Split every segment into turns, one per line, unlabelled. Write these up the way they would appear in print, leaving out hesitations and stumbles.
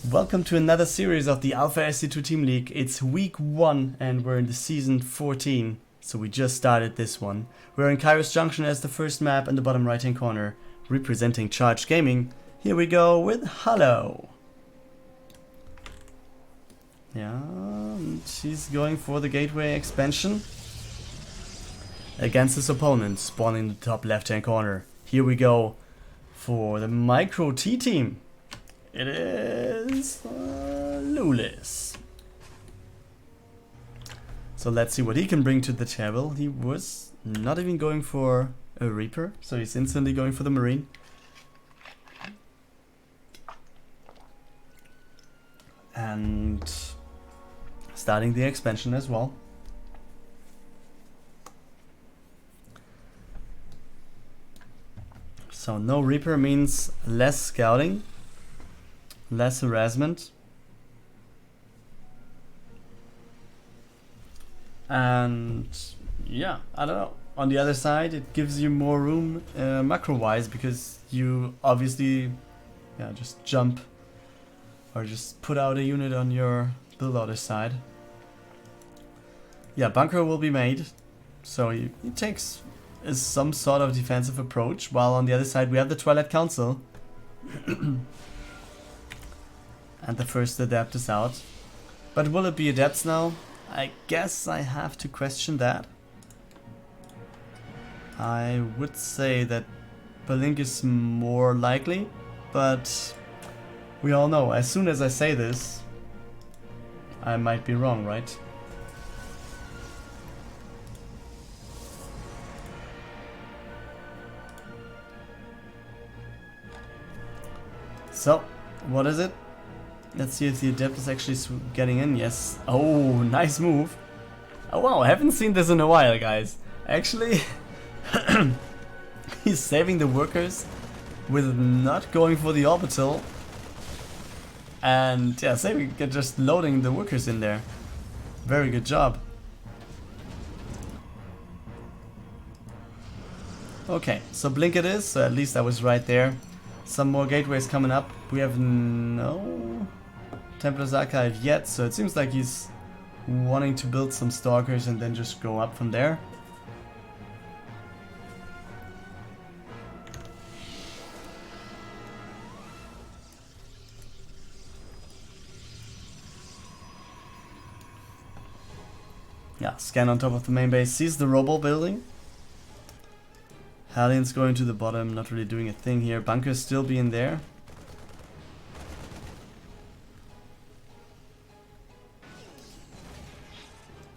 Welcome to another series of the Alpha SC2 Team League. It's week 1 and we're in the season 14, so we just started this one. We're in Kairos Junction as the first map in the bottom right hand corner, representing Charged Gaming. Here we go with Hallo. Yeah, she's going for the gateway expansion against his opponent, spawning in the top left hand corner. Here we go for the Micro T team. It is Loulis. So let's see what he can bring to the table. He was not even going for a Reaper, so he's instantly going for the Marine. And starting the expansion as well. So no Reaper means less scouting. Less harassment, and yeah, I don't know. On the other side, it gives you more room macro-wise, because you obviously, just jump or just put out a unit on your build-outer side. Yeah, bunker will be made, so he takes some sort of defensive approach, while on the other side we have the Twilight Council. And the first adept is out. But will it be adepts now? I guess I have to question that. I would say that Blink is more likely, but we all know, as soon as I say this, I might be wrong, right? So, what is it? Let's see if the adept is actually getting in. Yes. Oh, nice move. Oh wow, I haven't seen this in a while, guys. Actually, he's saving the workers with not going for the orbital. And yeah, just loading the workers in there. Very good job. Okay, so Blink it is, so at least I was right there. Some more gateways coming up. We have no Templar's Archive yet, so it seems like he's wanting to build some Stalkers and then just go up from there. Yeah, scan on top of the main base, sees the Robo building. Hallion's going to the bottom, not really doing a thing here. Bunker's still being there.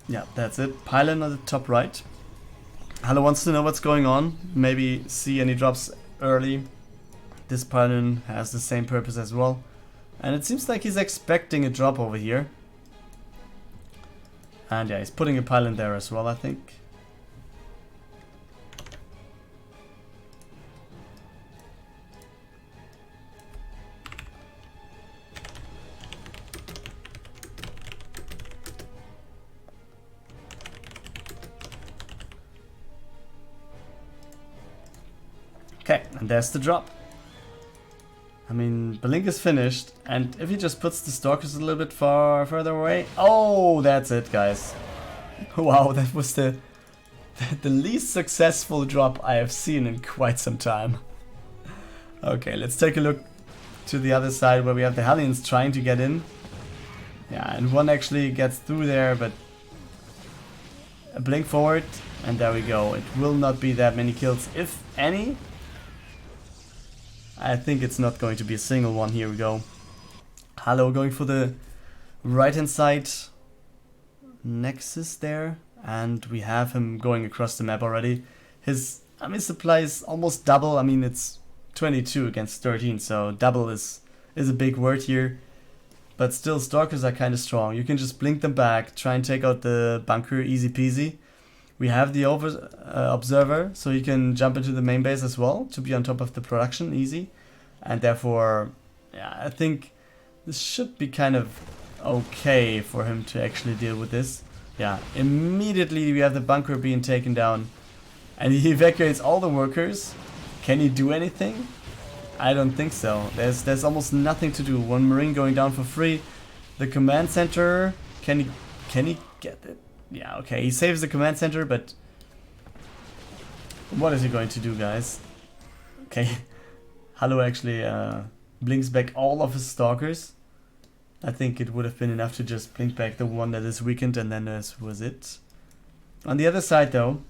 Yeah, that's it. Pylon on the top right. Hallo wants to know what's going on. Maybe see any drops early. This pylon has the same purpose as well. And it seems like he's expecting a drop over here. And yeah, he's putting a pylon there as well, I think. Okay, and there's the drop. I mean, Blink is finished, and if he just puts the Stalkers a little bit further away... Oh, that's it, guys. Wow, that was the least successful drop I have seen in quite some time. Okay, let's take a look to the other side where we have the Hellions trying to get in. Yeah, and one actually gets through there, but... A Blink forward, and there we go. It will not be that many kills, if any. I think it's not going to be a single one. Here we go. Hallo going for the right hand side Nexus there, and we have him going across the map already. His supply is almost double. I mean, it's 22 against 13, so double is a big word here. But still, Stalkers are kind of strong. You can just blink them back, try and take out the bunker, easy peasy. We have the observer, so you can jump into the main base as well to be on top of the production, easy. And therefore, yeah, I think this should be kind of okay for him to actually deal with this. Yeah, immediately we have the bunker being taken down, and he evacuates all the workers. Can he do anything? I don't think so. There's almost nothing to do. One Marine going down for free. The command center, can he get it? Yeah, okay, he saves the command center, but what is he going to do, guys? Okay, Hallo actually blinks back all of his stalkers. I think it would have been enough to just blink back the one that is weakened, and then this was it. On the other side though,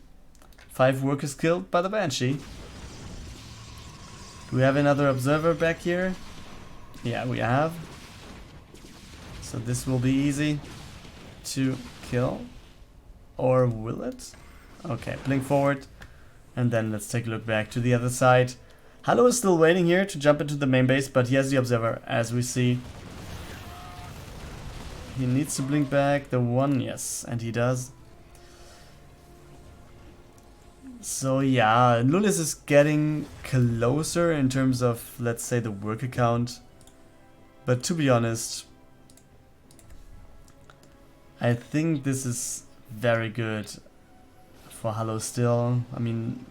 5 workers killed by the Banshee. Do we have another observer back here? Yeah, we have. So this will be easy to kill. Or will it? Okay, blink forward. And then let's take a look back to the other side. Hallo is still waiting here to jump into the main base, but he has the observer, as we see. He needs to blink back the one, yes, and he does. So yeah, Loulis is getting closer in terms of, let's say, the worker count. But to be honest, I think this is very good for Hallo still. I mean,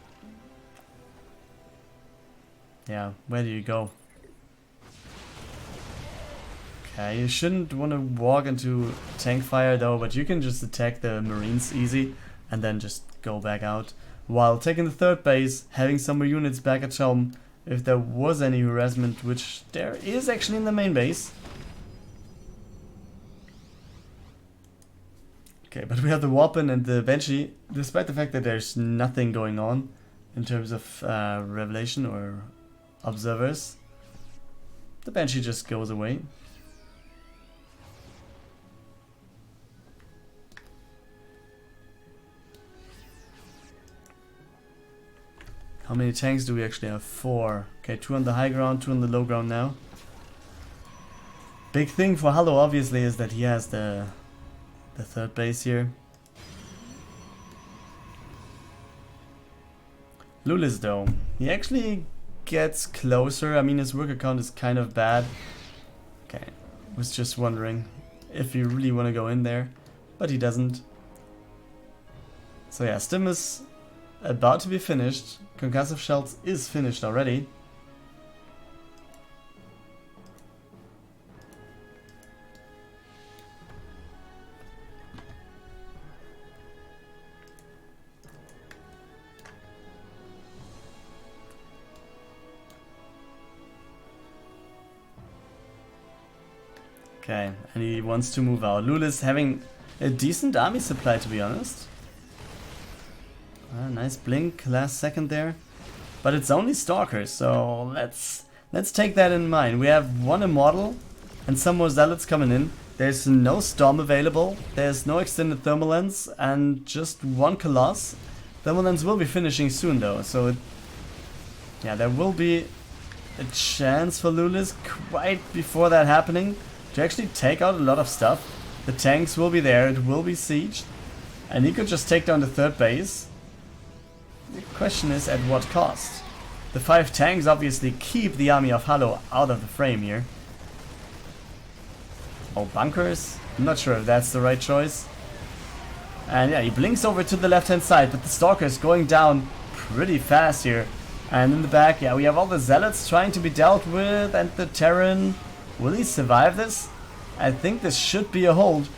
yeah, where do you go? Okay, you shouldn't want to walk into tank fire though, but you can just attack the Marines easy and then just go back out. While taking the third base, having some more units back at home if there was any harassment, which there is actually in the main base. Okay, but we have the Weapon and the Banshee, despite the fact that there's nothing going on in terms of revelation or observers. The Banshee just goes away. How many tanks do we actually have? 4. Okay, 2 on the high ground, 2 on the low ground now. Big thing for Hallo obviously is that he has the third base here. Loulis though, he actually gets closer. I mean, his worker count is kind of bad. Okay, was just wondering if you really want to go in there, but he doesn't. So yeah, Stim is about to be finished. Concussive Shells is finished already. Okay, and he wants to move out. Loulis having a decent army supply, to be honest. Nice blink last second there, but it's only Stalkers, so let's take that in mind. We have 1 Immortal and some more Zealots coming in. There's no Storm available, there's no extended Thermal Lens, and just 1 Coloss. Thermal Lens will be finishing soon though, so yeah, there will be a chance for Loulis quite before that happening to actually take out a lot of stuff. The tanks will be there, it will be sieged, and he could just take down the third base. The question is at what cost? The 5 tanks obviously keep the army of Hallo out of the frame here. Oh, bunkers? I'm not sure if that's the right choice. And yeah, he blinks over to the left hand side, but the Stalker is going down pretty fast here. And in the back, yeah, we have all the Zealots trying to be dealt with, and the Terran. Will he survive this? I think this should be a hold.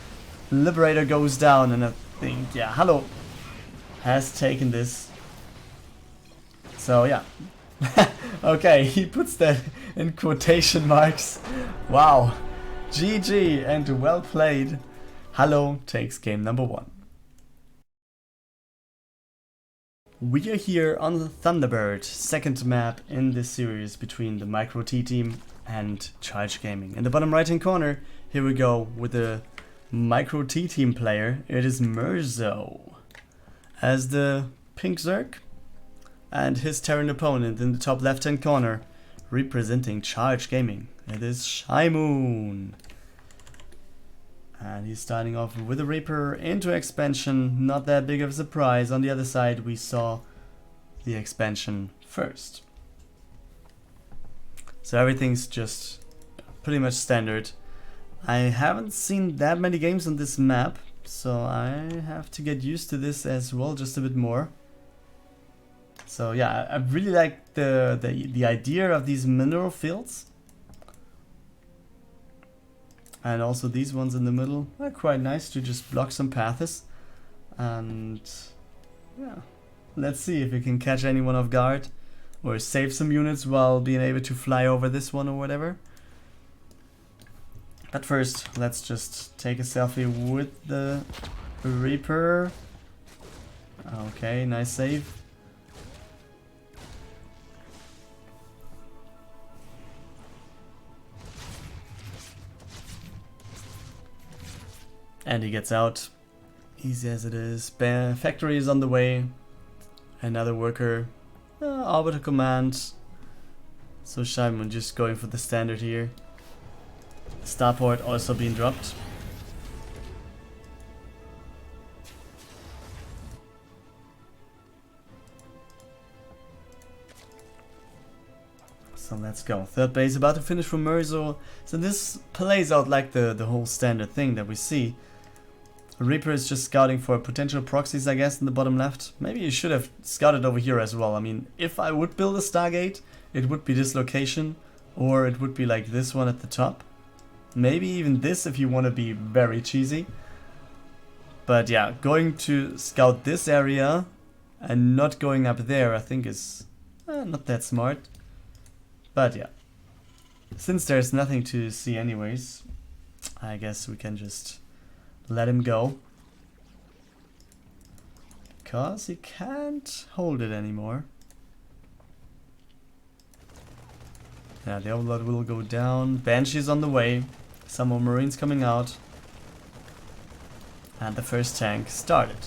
Liberator goes down, and I think, yeah, Hallo has taken this. So yeah, okay, he puts that in quotation marks. Wow, GG and well played. Hallo takes game number 1. We are here on the Thunderbird, second map in this series between the Micro T team and Charge Gaming. In the bottom right hand corner, here we go with the Micro T team player. It is Mirzo as the pink Zerg. And his Terran opponent in the top left hand corner, representing Charge Gaming. It is ShimOon. And he's starting off with a Reaper into expansion, not that big of a surprise. On the other side we saw the expansion first. So everything's just pretty much standard. I haven't seen that many games on this map, so I have to get used to this as well just a bit more. So yeah, I really like the idea of these mineral fields. And also these ones in the middle are quite nice to just block some paths. And yeah, let's see if we can catch anyone off guard or save some units while being able to fly over this one or whatever. But first, let's just take a selfie with the Reaper. Okay, nice save. And he gets out. Easy as it is. Factory is on the way. Another worker. Orbital command. So ShimOon just going for the standard here. Starport also being dropped. So let's go. Third base about to finish for Mirzo. So this plays out like the whole standard thing that we see. Reaper is just scouting for potential proxies, I guess, in the bottom left. Maybe you should have scouted over here as well. I mean, if I would build a Stargate, it would be this location, or it would be like this one at the top. Maybe even this if you want to be very cheesy. But yeah, going to scout this area and not going up there, I think is not that smart. But yeah, since there's nothing to see anyways, I guess we can just let him go. Because he can't hold it anymore. Yeah, the overload will go down. Banshee's on the way. Some more Marines coming out. And the first tank started.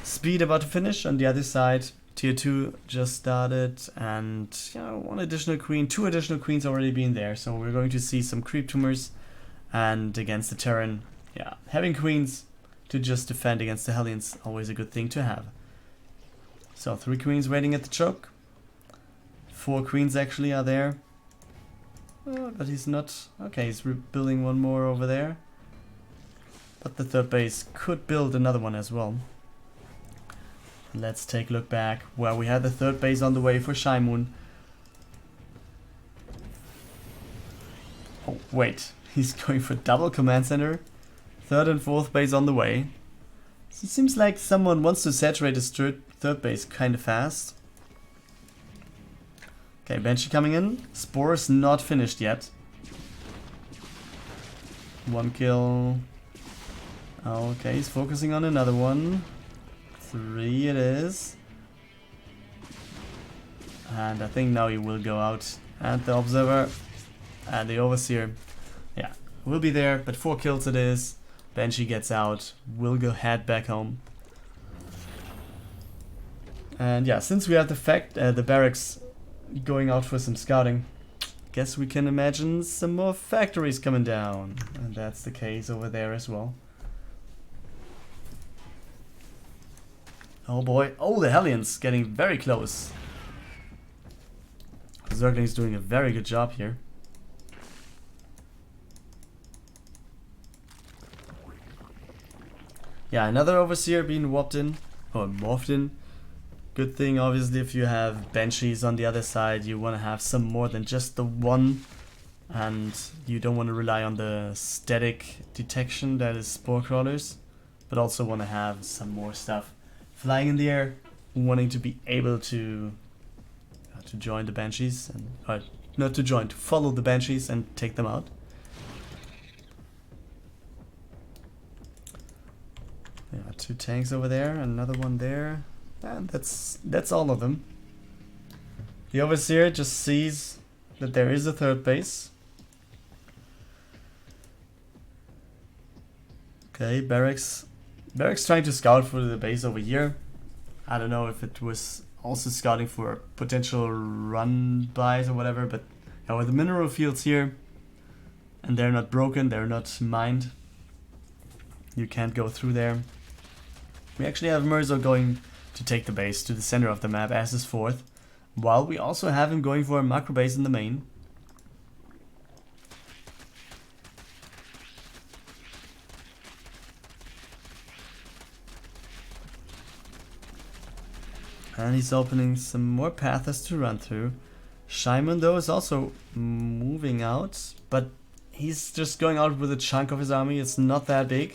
Speed about to finish on the other side. Tier 2 just started, and one additional queen, 2 additional queens already been there. So we're going to see some creep tumors. And against the Terran, yeah, having queens to just defend against the Hellions, always a good thing to have. So 3 queens waiting at the choke. 4 queens actually are there. Oh, but he's not. Okay, he's rebuilding one more over there. But the third base could build another one as well. Let's take a look back where we had the third base on the way for ShimOon. Oh, wait. He's going for double command center. Third and fourth base on the way. So it seems like someone wants to saturate his third base kind of fast. Okay, Banshee coming in. Spores not finished yet. 1 kill. Okay, he's focusing on another one. 3 it is. And I think now he will go out. And the Observer and the Overseer, yeah, will be there, but 4 kills it is. Banshee gets out, will go head back home. And yeah, since we have the barracks going out for some scouting, guess we can imagine some more factories coming down. And that's the case over there as well. Oh boy. Oh, the Hellions getting very close. Zergling's doing a very good job here. Yeah, another Overseer being warped in. Or morphed in. Good thing, obviously, if you have Banshees on the other side, you want to have some more than just the one. And you don't want to rely on the static detection that is Spore Crawlers. But also want to have some more stuff flying in the air, wanting to be able to join the Banshees, and not to join, to follow the Banshees and take them out. Yeah, 2 tanks over there, another one there, and that's all of them. The Overseer just sees that there is a third base. Okay, barracks trying to scout for the base over here. I don't know if it was also scouting for potential run bys or whatever, but with the mineral fields here, and they're not broken, they're not mined, you can't go through there. We actually have Mirzo going to take the base to the center of the map as his 4th, while we also have him going for a macro base in the main. And he's opening some more paths to run through. ShimOon though is also moving out, but he's just going out with a chunk of his army. It's not that big.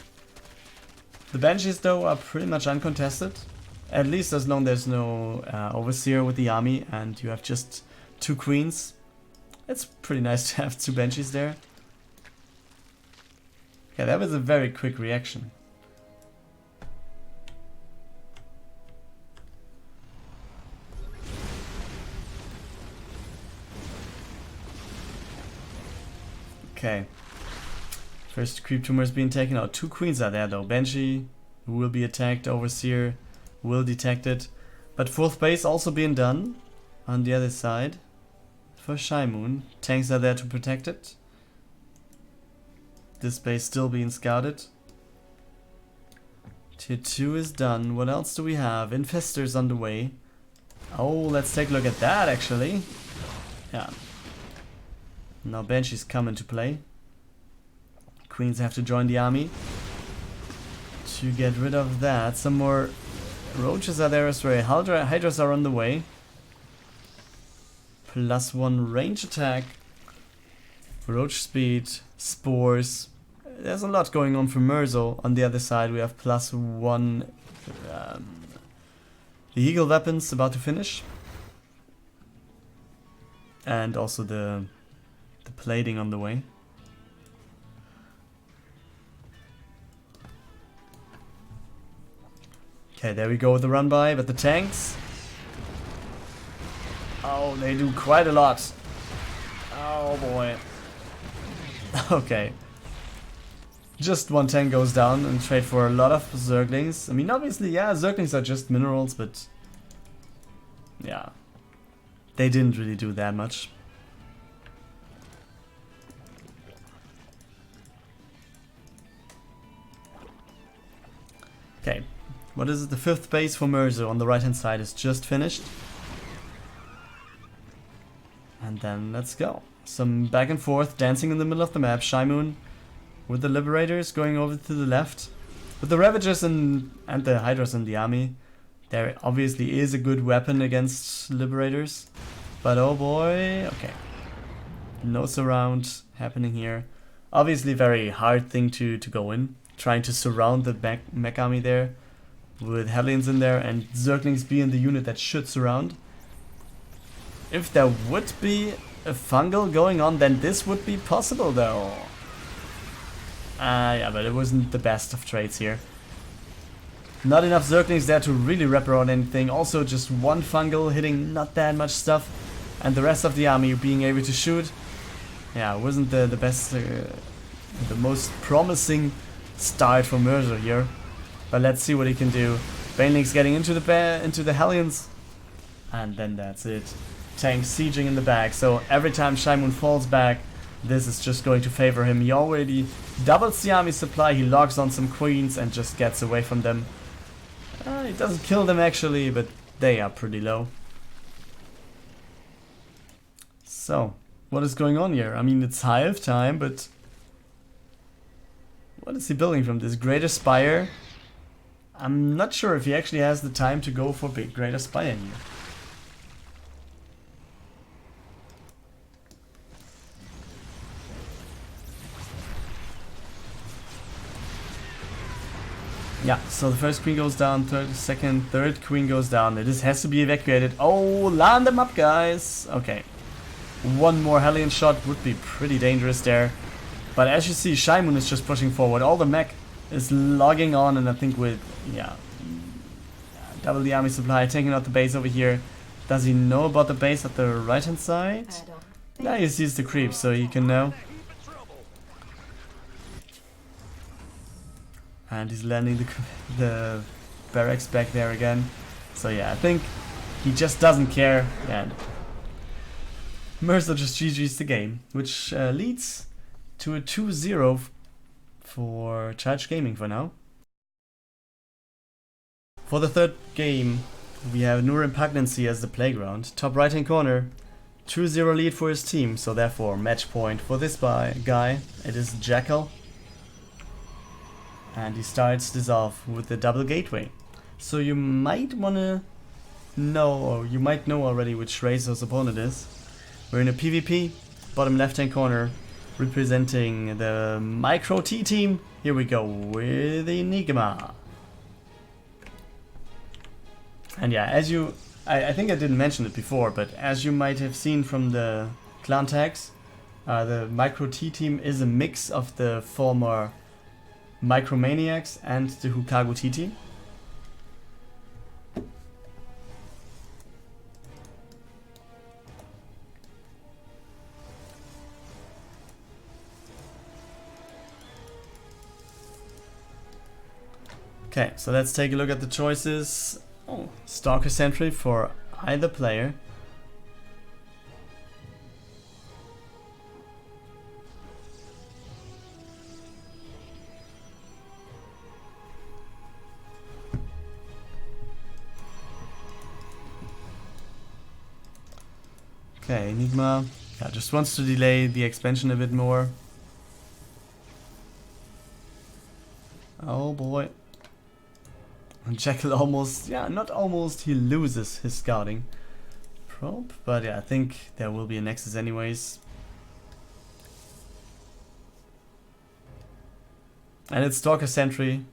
The Banshees though are pretty much uncontested. At least as long as there's no Overseer with the army and you have just 2 Queens. It's pretty nice to have 2 Banshees there. Okay, that was a very quick reaction. Okay. First creep tumor is being taken out. 2 Queens are there though. Banshee will be attacked. Overseer will detect it. But 4th base also being done on the other side for ShimOon. Tanks are there to protect it. This base still being scouted. Tier 2 is done. What else do we have? Infestors on the way. Oh, let's take a look at that actually. Yeah. Now Banshees come into play. Queens have to join the army to get rid of that. Some more roaches are there as well. Hydras are on the way. +1 range attack. Roach speed. Spores. There's a lot going on for Mirzo. On the other side we have +1 vehicle weapons about to finish. And also the plating on the way. Okay, there we go with the run by, but the tanks. Oh, they do quite a lot. Oh boy. Okay. Just 1 tank goes down and trade for a lot of Zerglings. I mean, obviously, yeah, Zerglings are just minerals, but yeah, they didn't really do that much. Okay. What is it? The 5th base for Mirzo on the right hand side is just finished. And then let's go. Some back and forth dancing in the middle of the map. ShimOon with the Liberators going over to the left. With the Ravagers and the Hydras in the army. There obviously is a good weapon against Liberators. But oh boy, okay. No surround happening here. Obviously very hard thing to go in. Trying to surround the mech army there. With Hellions in there and Zerglings being the unit that should surround. If there would be a fungal going on, then this would be possible though. Yeah, but it wasn't the best of trades here. Not enough Zerglings there to really wrap around anything. Also just 1 fungal hitting not that much stuff. And the rest of the army being able to shoot. Yeah, it wasn't the best, the most promising start for Mirzo here. But let's see what he can do. Baneling's getting into the Hellions. And then that's it. Tank sieging in the back. So every time ShimOon falls back, this is just going to favor him. He already doubles the army supply. He logs on some Queens and just gets away from them. He doesn't kill them actually, but they are pretty low. So, what is going on here? I mean, it's Hive time, but what is he building from this? Greater Spire? I'm not sure if he actually has the time to go for big Greater Spire here. Yeah, so the first queen goes down, third queen goes down. This has to be evacuated. Oh, land them up, guys. Okay. 1 more Hellion shot would be pretty dangerous there. But as you see, ShimOon is just pushing forward. All the mech is logging on, and I think with, yeah, double the army supply, taking out the base over here. Does he know about the base at the right hand side? Yeah, he sees the creep, so he can know. And he's landing the barracks back there again. So yeah, I think he just doesn't care. And Mirzo just GG's the game, which leads to a 2-0 for Charge Gaming for now. For the third game, we have Nur Impugnancy as the playground. Top right hand corner, 2-0 lead for his team, so therefore match point for this guy. It is Jackal. And he starts this off with the double gateway. So you might want to know, or you might know already which Razor's opponent is. We're in a PvP, bottom left hand corner, representing the Micro T team. Here we go with EnigmA. And yeah, as you, I think I didn't mention it before, but as you might have seen from the clan tags, the Micro T team is a mix of the former Micromaniacs and the Hukago T team. Okay, so let's take a look at the choices. Oh, Stalker Sentry for either player. Okay, EnigmA, yeah, just wants to delay the expansion a bit more. Oh boy. And Jackal almost, yeah, not almost, he loses his scouting probe, but yeah, I think there will be a Nexus anyways. And it's Stalker Sentry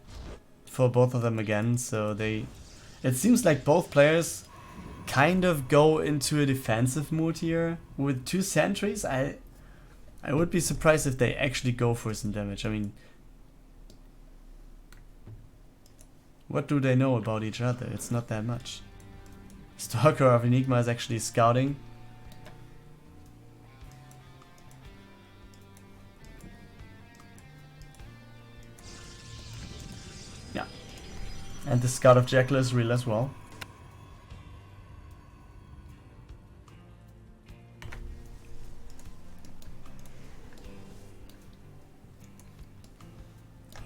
for both of them again, so it seems like both players kind of go into a defensive mood here. With 2 sentries, I would be surprised if they actually go for some damage. I mean, what do they know about each other? It's not that much. Stalker of EnigmA is actually scouting. Yeah. And the scout of Jackal is real as well.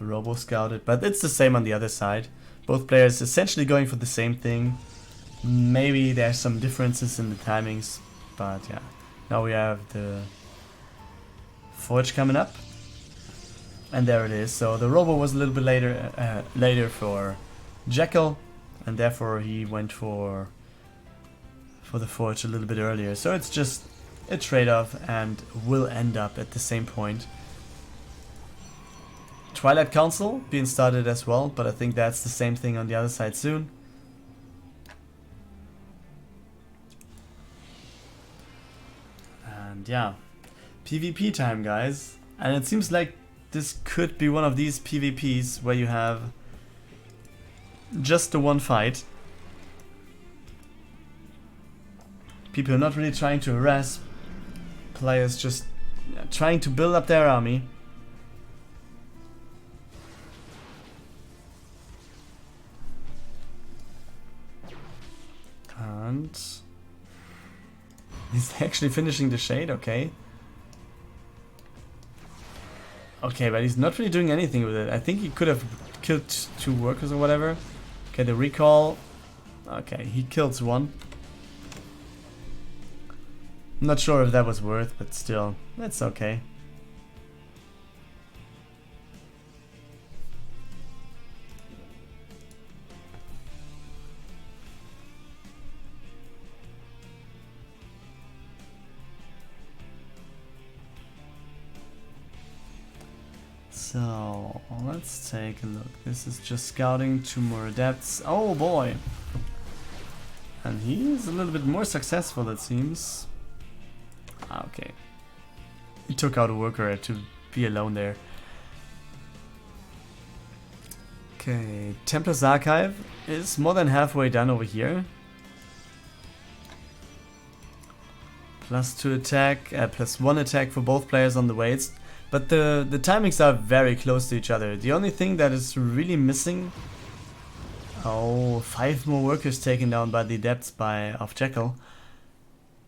Robo scouted, but it's the same on the other side. Both players essentially going for the same thing. Maybe there's some differences in the timings, but yeah. Now we have the Forge coming up, and there it is. So the Robo was a little bit later for Jackal, and therefore he went for the Forge a little bit earlier. So it's just a trade-off, and will end up at the same point. Twilight Council being started as well, but I think that's the same thing on the other side soon. And yeah, PvP time, guys. And it seems like this could be one of these PvPs where you have just the one fight. People are not really trying to harass players, just trying to build up their army. And he's actually finishing the shade, okay. Okay, but he's not really doing anything with it. I think he could have killed 2 workers or whatever. Okay, the recall. Okay, he kills 1. I'm not sure if that was worth, but still, that's okay. So, let's take a look. This is just scouting, 2 more adepts. Oh boy! And he's a little bit more successful, it seems. Okay. He took out a worker to be alone there. Okay, Templar's Archive is more than halfway done over here. +2 attack, +1 attack for both players on the waits. But the timings are very close to each other. The only thing that is really missing... Oh, 5 more workers taken down by the adepts of Jackal.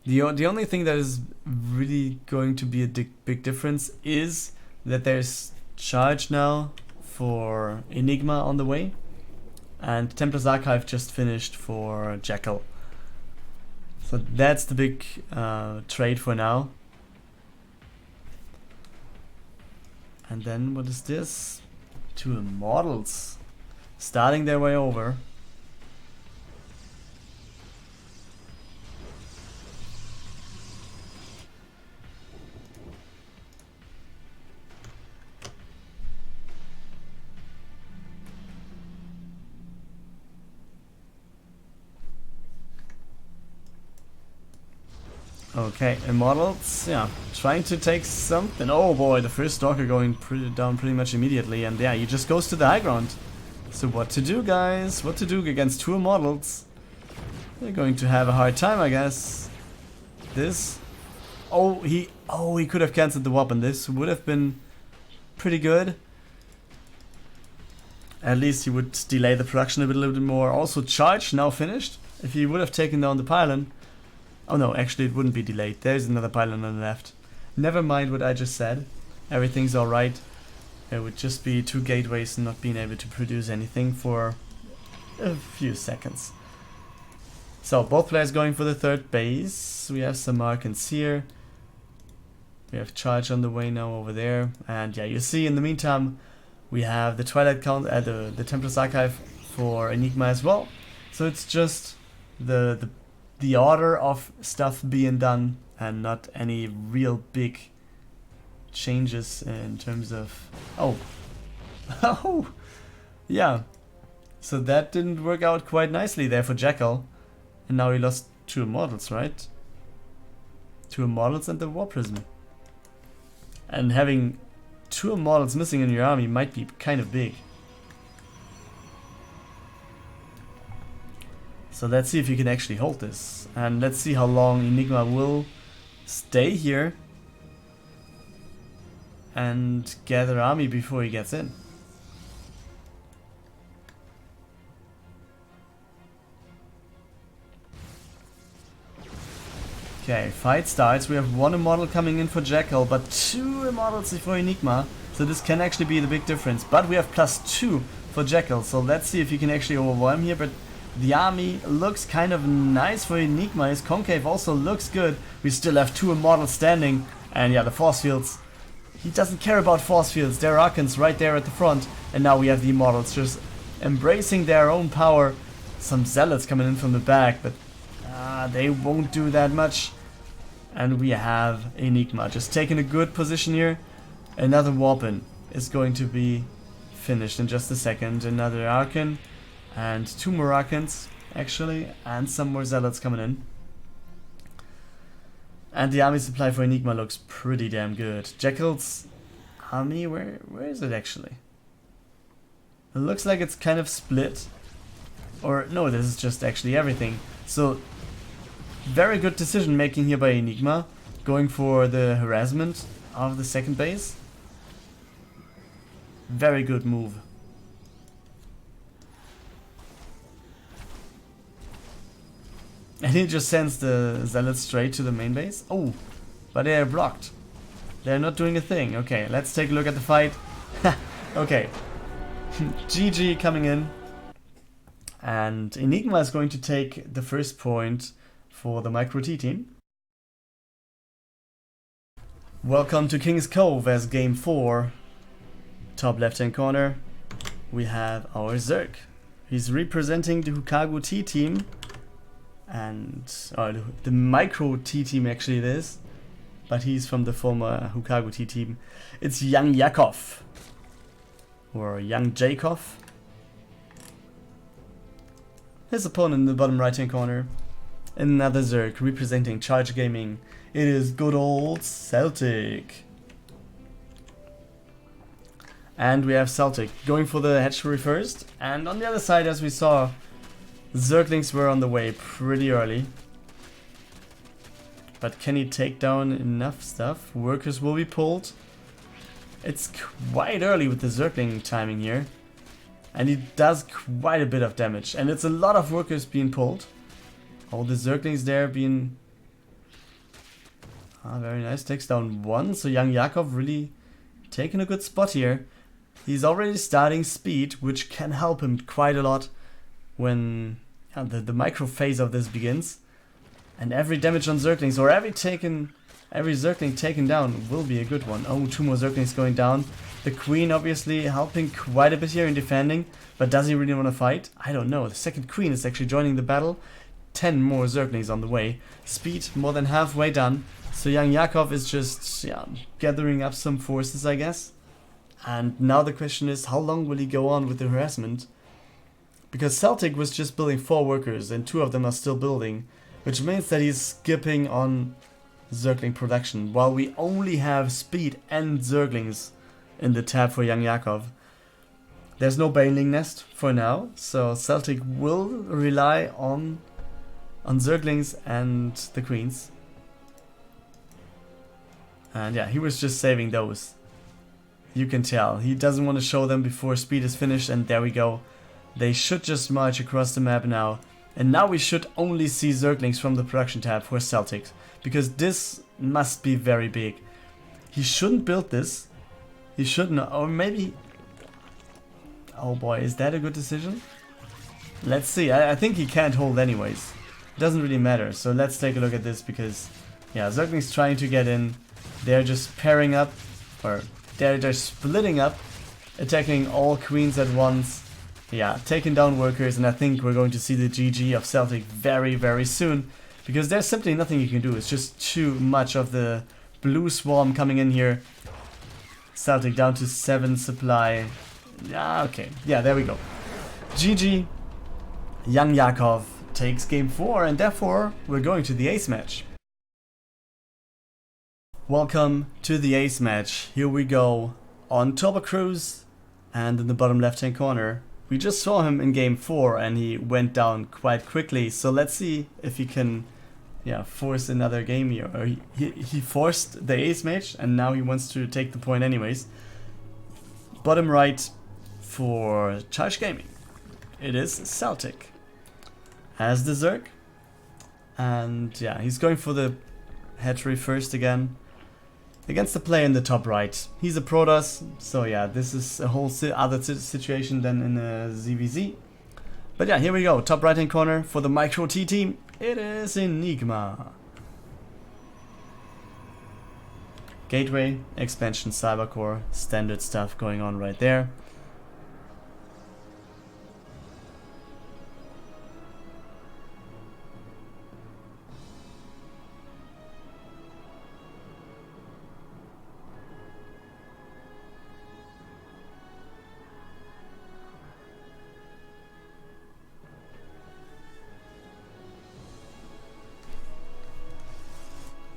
The only thing that is really going to be a big difference is that there's charge now for EnigmA on the way. And Templar's Archive just finished for Jackal. So that's the big trade for now. And then what is this? 2 Immortals starting their way over. Okay, Immortals, yeah, trying to take something. Oh boy, the first Stalker going down pretty much immediately, and yeah, he just goes to the high ground. So what to do, guys? What to do against 2 Immortals? They're going to have a hard time, I guess. This... Oh, he could have cancelled the weapon. This would have been pretty good. At least he would delay the production a little bit more. Also, charge, now finished. If he would have taken down the pylon... Oh no, actually it wouldn't be delayed. There's another pylon on the left. Never mind what I just said. Everything's alright. It would just be 2 gateways not being able to produce anything for a few seconds. So, both players going for the 3rd base. We have some markings here. We have charge on the way now over there. And yeah, you see in the meantime, we have the Twilight Count at the Templar's Archive for EnigmA as well. So it's just the order of stuff being done and not any real big changes in terms of... Oh! Oh! Yeah. So that didn't work out quite nicely there for Jackal. And now he lost 2 Immortals, right? 2 Immortals and the War Prism. And having 2 Immortals missing in your army might be kind of big. So let's see if you can actually hold this. And let's see how long EnigmA will stay here and gather army before he gets in. Okay, fight starts. We have 1 Immortal coming in for Jackal, but 2 Immortals for EnigmA. So this can actually be the big difference. But we have +2 for Jackal. So let's see if you can actually overwhelm here. But the army looks kind of nice for EnigmA. His concave also looks good. We still have 2 Immortals standing. And yeah, the force fields. He doesn't care about force fields. There are Arkans right there at the front. And now we have the Immortals just embracing their own power. Some Zealots coming in from the back, but they won't do that much. And we have EnigmA just taking a good position here. Another weapon is going to be finished in just a second. Another Arkan. And 2 more Arkans, actually. And some more Zealots coming in. And the army supply for EnigmA looks pretty damn good. Jackal's army, where is it actually? It looks like it's kind of split. Or no, this is just actually everything. So, very good decision making here by EnigmA. Going for the harassment of the 2nd base. Very good move. And he just sends the Zealots straight to the main base. Oh, but they are blocked. They're not doing a thing. Okay, let's take a look at the fight. Okay. GG coming in. And EnigmA is going to take the first point for the Micro T team. Welcome to King's Cove as game 4. Top left hand corner, we have our Zerg. He's representing the Hukagu T team. And the Micro T team actually it is. But he's from the former Hukagu T team. It's YoungYakov. Or YoungYakov. His opponent in the bottom right hand corner. Another Zerg representing Charge Gaming. It is good old Celtic. And we have Celtic going for the hatchery first. And on the other side, as we saw, Zerglings were on the way pretty early. But can he take down enough stuff? Workers will be pulled. It's quite early with the Zergling timing here. And he does quite a bit of damage. And it's a lot of workers being pulled. All the Zerglings there being... very nice. Takes down 1. So YoungYakov really taking a good spot here. He's already starting speed, which can help him quite a lot when the micro phase of this begins. And every damage on Zerglings, or every Zergling taken down will be a good one. Oh, 2 more Zerglings going down. The Queen obviously helping quite a bit here in defending. But does he really want to fight? I don't know. The second Queen is actually joining the battle. 10 more Zerglings on the way. Speed more than halfway done. So YoungYakov is just gathering up some forces, I guess. And now the question is, how long will he go on with the harassment? Because Celtic was just building 4 workers and 2 of them are still building. Which means that he's skipping on Zergling production, while we only have speed and Zerglings in the tab for YoungYakov. There's no Baneling nest for now, so Celtic will rely on Zerglings and the Queens. And yeah, he was just saving those. You can tell. He doesn't want to show them before speed is finished, and there we go. They should just march across the map now. And now we should only see Zerglings from the production tab for Celtic, because this must be very big. He shouldn't build this. He shouldn't, or maybe... Oh boy, is that a good decision? Let's see. I think he can't hold anyways. Doesn't really matter. So let's take a look at this, because yeah, Zergling's trying to get in. They're just pairing up, or they're splitting up, attacking all queens at once. Yeah, taking down workers, and I think we're going to see the GG of Celtic very, very soon, because there's simply nothing you can do. It's just too much of the blue swarm coming in here. Celtic down to 7 supply. Yeah, okay. Yeah, there we go. GG. YoungYakov takes game 4, and therefore we're going to the ace match. Welcome to the ace match. Here we go on Turbo Cruise, and in the bottom left hand corner we just saw him in game 4 and he went down quite quickly, so let's see if he can force another game here. Or he forced the ace match and now he wants to take the point anyways. Bottom right for Charge Gaming, it is Celtic as the Zerg, and yeah, he's going for the hatchery first again against the player in the top right. He's a Protoss, so yeah, this is a whole other situation than in a ZVZ. But yeah, here we go. Top right hand corner for the Micro T team. It is EnigmA. Gateway, expansion, cybercore, standard stuff going on right there.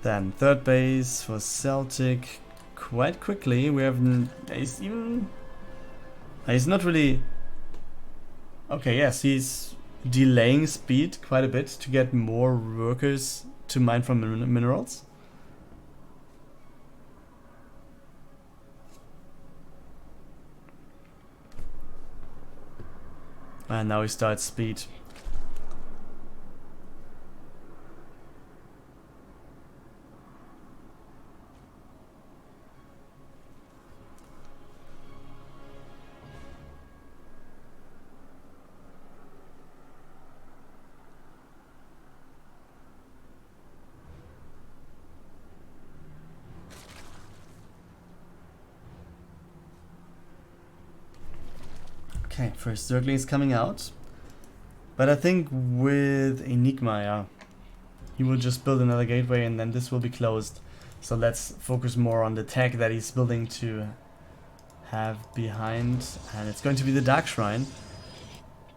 Then third base for Celtic quite quickly. We have he's not really okay. Yes, he's delaying speed quite a bit to get more workers to mine from minerals. And now he starts speed. Okay, first Zergling is coming out. But I think with EnigmA, yeah, he will just build another gateway and then this will be closed. So let's focus more on the tech that he's building to have behind. And it's going to be the Dark Shrine.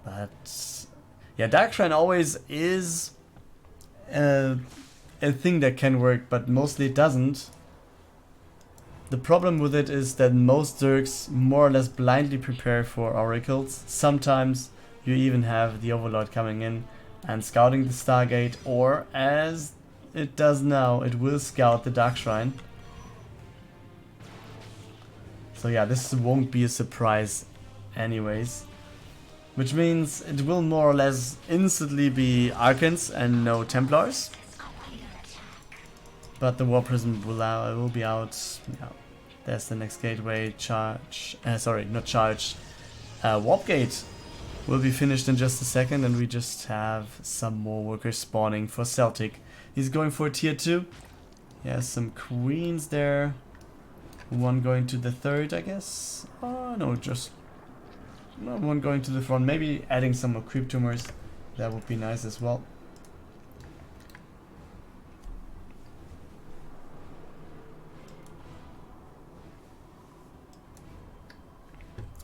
But yeah, Dark Shrine always is a thing that can work, but mostly it doesn't. The problem with it is that most Zergs more or less blindly prepare for oracles. Sometimes you even have the Overlord coming in and scouting the Stargate, or as it does now, it will scout the Dark Shrine. So yeah, this won't be a surprise anyways. Which means it will more or less instantly be Archons and no Templars. But the War Prism will be out. Yeah. There's the next gateway. Charge. Sorry, not charge. Warp Gate will be finished in just a second, and we just have some more workers spawning for Celtic. He's going for tier 2. He has some queens there. One going to the third, I guess. Oh no, just one going to the front. Maybe adding some more creep tumors. That would be nice as well.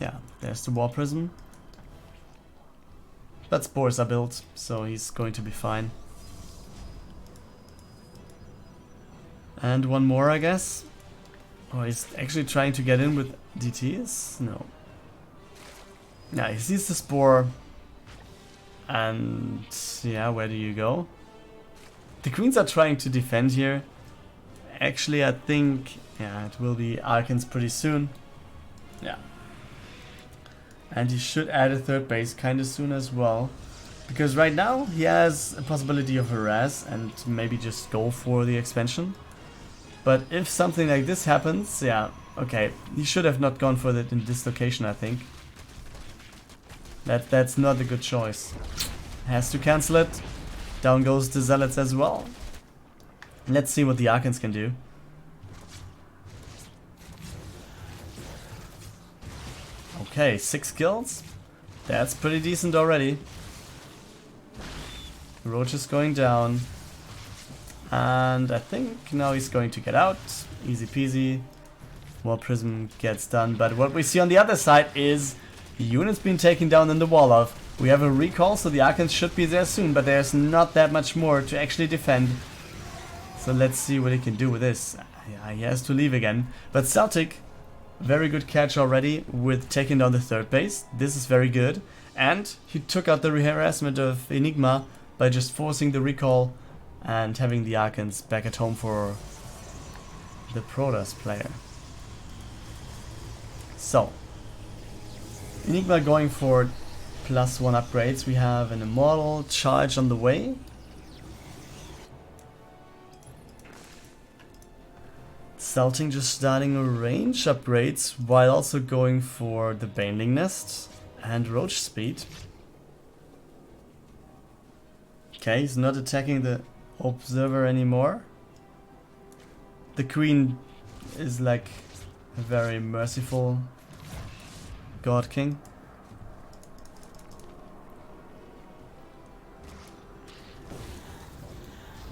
Yeah, there's the War Prism. But spores are built, so he's going to be fine. And one more, I guess. Oh, he's actually trying to get in with DTs? No. Yeah, he sees the Spore. And yeah, where do you go? The Queens are trying to defend here. Actually, I think, yeah, it will be Archons pretty soon. Yeah. And he should add a third base kind of soon as well. Because right now, he has a possibility of harass and maybe just go for the expansion. But if something like this happens, yeah, okay. He should have not gone for that in this location, I think. That's not a good choice. Has to cancel it. Down goes the Zealots as well. Let's see what the Archons can do. Okay, 6 kills. That's pretty decent already. Roach is going down. And I think now he's going to get out. Easy peasy. More Prism gets done. But what we see on the other side is units being taken down in the wall of. We have a recall, so the Archons should be there soon, but there's not that much more to actually defend. So let's see what he can do with this. Yeah, he has to leave again. But Celtic, very good catch already with taking down the third base. This is very good. And he took out the harassment of EnigmA by just forcing the recall and having the Archons back at home for the Protoss player. So, EnigmA going for +1 upgrades. We have an Immortal charge on the way. Selting just starting a range upgrades while also going for the Baneling Nest and Roach speed. Okay, he's not attacking the Observer anymore. The Queen is like a very merciful God King.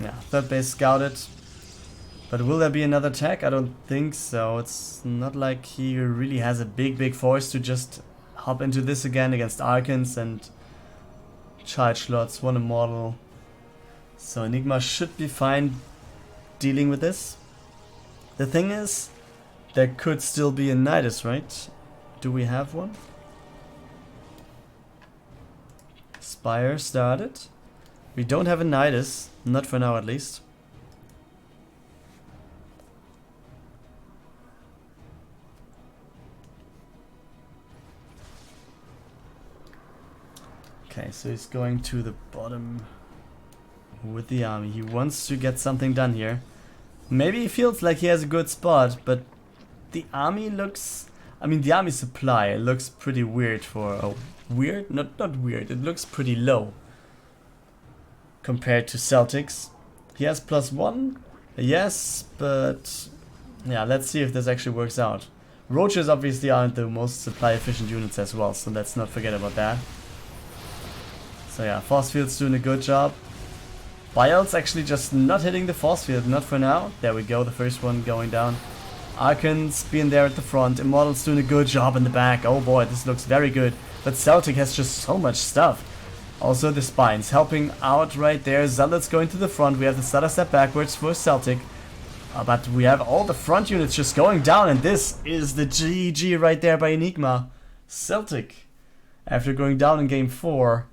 Yeah, third base scouted. But will there be another attack? I don't think so. It's not like he really has a big force to just hop into this again against Archons and charge slots, one Immortal. So EnigmA should be fine dealing with this. The thing is, there could still be a Nidus, right? Do we have one? Spire started. We don't have a Nidus, not for now at least. Okay, so he's going to the bottom with the army. He wants to get something done here. Maybe he feels like he has a good spot, but the army looks... I mean, the army supply looks pretty weird for... Oh, weird? Not weird. It looks pretty low compared to Celtics. He has +1. Yes, but... yeah, let's see if this actually works out. Roaches obviously aren't the most supply efficient units as well, so let's not forget about that. So yeah, force field's doing a good job. Biel's actually just not hitting the force field, not for now. There we go, the first one going down. Archons being there at the front. Immortal's doing a good job in the back. Oh boy, this looks very good. But Celtic has just so much stuff. Also the Spines helping out right there. Zealots going to the front. We have the stutter step backwards for Celtic. But we have all the front units just going down. And this is the GG right there by EnigmA. Celtic, after going down in game 4.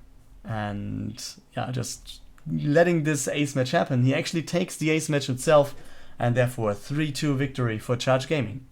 And yeah, just letting this ace match happen. He actually takes the ace match himself. And therefore a 3-2 victory for Charge Gaming.